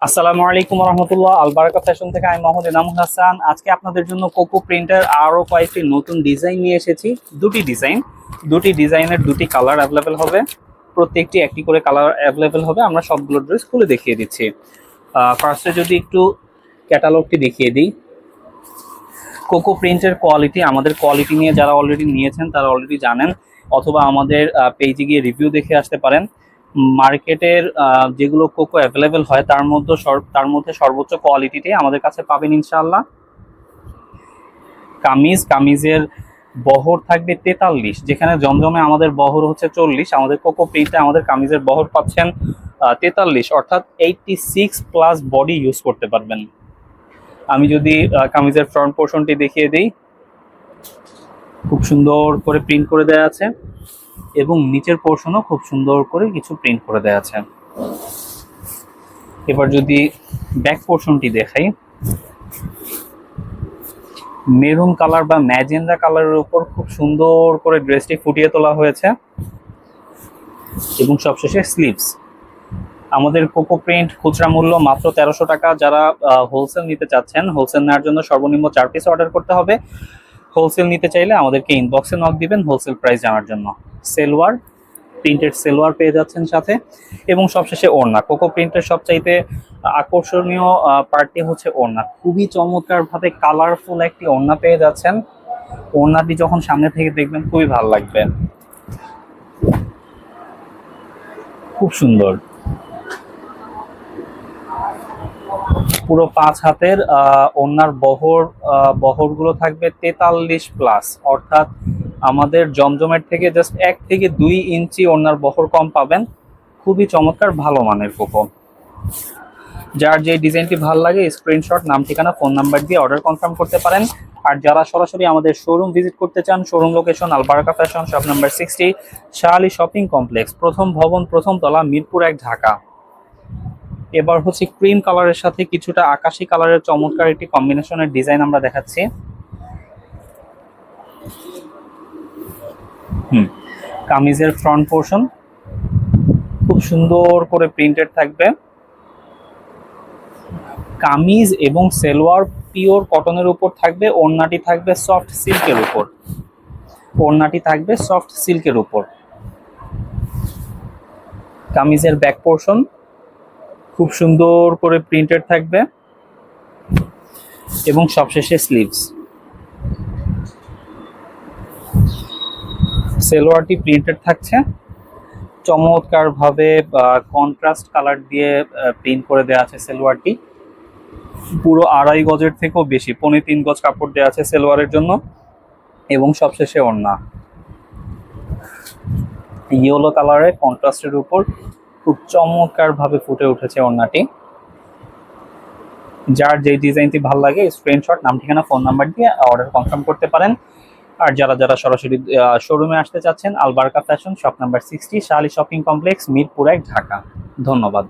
আসসালামু আলাইকুম রহমতুল্লাহ। আলবারাকা ফ্যাশন থেকে আমি মোহাম্মদ এনামুল হাসান। আজকে আপনাদের জন্য কোকো প্রিন্টের আরো কয়েকটি নতুন ডিজাইন নিয়ে এসেছি। দুটি ডিজাইনের দুটি কালার অ্যাভেলেবেল হবে। প্রত্যেকটি একটি করে কালার অ্যাভেলেবেল হবে। আমরা সবগুলো ড্রেস খুলে দেখিয়ে দিচ্ছি। ফার্স্টে যদি একটু ক্যাটালগটি দেখিয়ে দিই। কোকো প্রিন্টের কোয়ালিটি, আমাদের কোয়ালিটি নিয়ে যারা অলরেডি নিয়েছেন তারা অলরেডি জানেন, অথবা আমাদের পেজে গিয়ে রিভিউ দেখে আসতে পারেন। মার্কেটের যেগুলো কোকো অ্যাভেলেবেল হয় তার মধ্যে সর্বোচ্চ কোয়ালিটিটাই আমাদের কাছে পাবেন ইনশাআল্লাহ। কামিজের বহর থাকবে 43, যেখানে জমজমে আমাদের বহর হচ্ছে 40। আমাদের কোকো প্রিন্টে আমাদের কামিজের বহর পাচ্ছেন 43, অর্থাৎ 86+ বডি ইউজ করতে পারবেন। আমি যদি কামিজের ফ্রন্ট পোর্শনটি দেখিয়ে দিই, খুব সুন্দর করে প্রিন্ট করে দেওয়া আছে এবং নিচের পোর্শনও খুব সুন্দর করে কিছু প্রিন্ট করে দেওয়া আছে। এবার যদি ব্যাক পোর্শনটি দেখাই, মেরুন কালার বা ম্যাজেন্ডা কালারের উপর খুব সুন্দর করে ড্রেসটি ফুটিয়ে তোলা হয়েছে এবং সবশেষে স্লিভস। আমাদের কোকো প্রিন্ট খুচরা মূল্য মাত্র 1300 টাকা। যারা হোলসেল নিতে চাচ্ছেন, হোলসেল নেওয়ার জন্য সর্বনিম্ন 4 পিস অর্ডার করতে হবে। হোলসেল নিতে চাইলে আমাদেরকে ইনবক্সে নক দিবেন হোলসেল প্রাইস জানার জন্য। প্রিন্টেড সেলওয়ার পেয়ে যাচ্ছেন সাথে, এবং সবশেষে ওড়না। কোকো প্রিন্টের সবচাইতে আকর্ষণীয় পার্টটি হচ্ছে ওড়না। খুবই চমৎকার ভাবে কালারফুল একটি ওড়না পেয়ে যাচ্ছেন। ওড়নাটি যখন সামনে থেকে দেখবেন খুবই ভালো লাগবে, খুব সুন্দর। পুরো 5 হাতের ওড়নার বহরগুলো থাকবে 43+, অর্থাৎ আমাদের জমজমের থেকে জাস্ট 1 থেকে 2 ইঞ্চি ওড়নার বহর কম পাবেন। খুবই চমৎকার, ভালো মানের কোকো। যার যে ডিজাইনটি ভালো লাগে স্ক্রিনশট, নাম, ঠিকানা, ফোন নাম্বার দিয়ে অর্ডার কনফার্ম করতে পারেন। আর যারা সরাসরি আমাদের শোরুম ভিজিট করতে চান, showroom location Albaraka fashion, shop number 60, Shah Ali shopping complex, প্রথম ভবন, প্রথম তলা, মিরপুর 1, ঢাকা। এবার হচ্ছে ক্রিম কালারের সাথে কিছুটা আকাশি কালারের চমৎকার একটি কম্বিনেশনের ডিজাইন আমরা দেখাচ্ছি। কামিজের ফ্রন্ট পোর্শন খুব সুন্দর করে প্রিন্টেড থাকবে। কামিজ এবং সেলোয়ার পিওর কটনের উপর থাকবে। ওড়নাটি থাকবে সফট সিল্কের উপর। কামিজের ব্যাক পোর্শন খুব সুন্দর করে প্রিন্টেড থাকবে এবং সবশেষে স্লিভস। সেলোয়ারটি প্রিন্টেড থাকছে, চমৎকার ভাবে কন্ট্রাস্ট কালার দিয়ে প্রিন্ট করে দেওয়া আছে সেলোয়ারটি। পুরো 2.5 গজের থেকেও বেশি, 3.25 গজ কাপড় দেওয়া আছে সেলোয়ারের জন্য। এবং সবশেষে ওড়না ইয়েলো কালারের কন্ট্রাস্টের উপর খুব চমৎকার ভাবে ফুটে উঠেছে ওড়নাটি। যার যে ডিজাইনটি ভালো লাগে স্ক্রিনশট, নাম, ঠিকানা, ফোন নাম্বার দিয়ে অর্ডার কনফার্ম করতে পারেন। আর যারা সরাসরি শোরুমে আসতে চাচ্ছেন, Albaraka fashion, shop number 60, Shah Ali shopping complex, Mirpur 1, Dhaka. ধন্যবাদ।